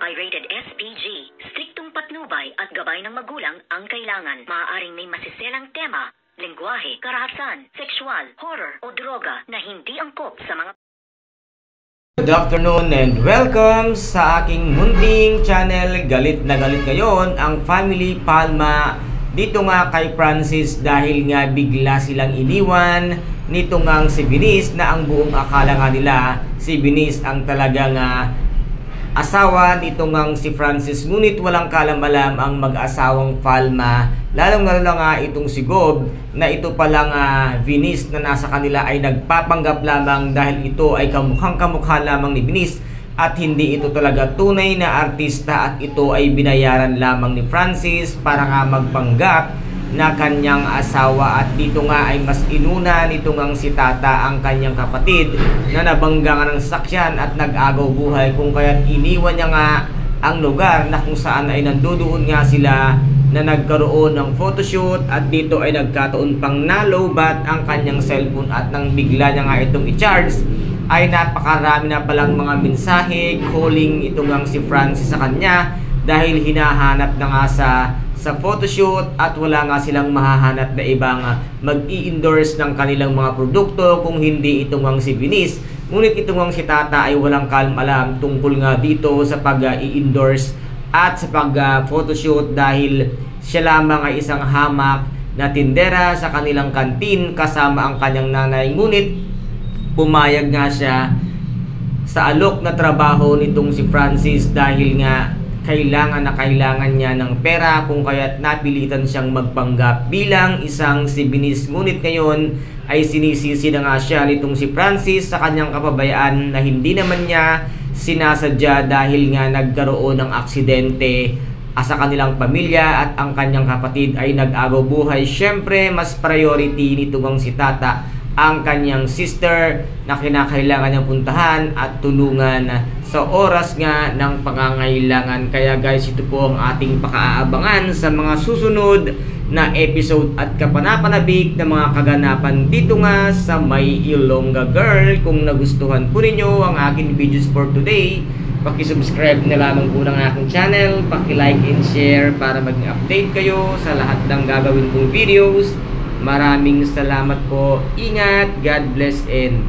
ay rated SPG. Striktong patnubay at gabay ng magulang ang kailangan. Maaaring may masiselang tema, lengguwahe, karahasan, sexual, horror o droga na hindi angkop sa mga... Good afternoon and welcome sa aking munting channel. Galit na galit ngayon ang Family Palma dito nga kay Francis dahil nga bigla silang iniwan nito nga si Venice na ang buong akala nga nila si Venice ang talagang asawa nito nga si Francis, ngunit walang kalam-alam ang mag-asawang Palma, lalong-lalo nga itong si Gob na ito palang Venice na nasa kanila ay nagpapanggap lamang dahil ito ay kamukhang-kamukha lamang ni Venice at hindi ito talaga tunay na artista at ito ay binayaran lamang ni Francis para nga magpanggap na kanyang asawa. At dito nga ay mas inuna nito ngang si Tata ang kanyang kapatid na nabangga nga ng sasakyan at nag-agaw buhay, kung kaya't iniwan niya nga ang lugar na kung saan ay nandoon nga sila na nagkaroon ng photoshoot. At dito ay nagkataon pang nalobat ang kanyang cellphone at nang bigla niya nga itong i-charge ay napakarami na palang mga mensahe calling ito ngang si Francis sa kanya dahil hinahanap na nga sa photoshoot at wala nga silang mahahanap na ibang mag-i-endorse ng kanilang mga produkto kung hindi ito ngang si Venice. Ngunit ito ngang si Tata ay walang kalam-alam tungkol nga dito sa pag-i-endorse at sa pag-photoshoot dahil siya lamang ay isang hamak na tindera sa kanilang kantin kasama ang kanyang nanay. Ngunit pumayag nga siya sa alok na trabaho nitong si Francis dahil nga kailangan niya ng pera, kung kaya't napilitan siyang magpanggap bilang isang si Venice. Ngunit ngayon ay sinisisi na nga siya nitong si Francis sa kanyang kapabayaan na hindi naman niya sinasadya dahil nga nagkaroon ng aksidente sa kanilang pamilya at ang kanyang kapatid ay nag-agaw buhay. Syempre mas priority nito ngang si Tata ang kanyang sister na kinakailangan niyang puntahan at tulungan sa oras nga ng pangangailangan. Kaya guys, ito po ang ating pakaabangan sa mga susunod na episode at kapanapanabik na mga kaganapan dito nga sa May Ilongga Girl. Kung nagustuhan po ninyo ang aking videos for today, paki-subscribe na lamang po ng aking channel, paki-like and share para maging update kayo sa lahat ng gagawin kong videos. Maraming salamat po. Ingat, God bless and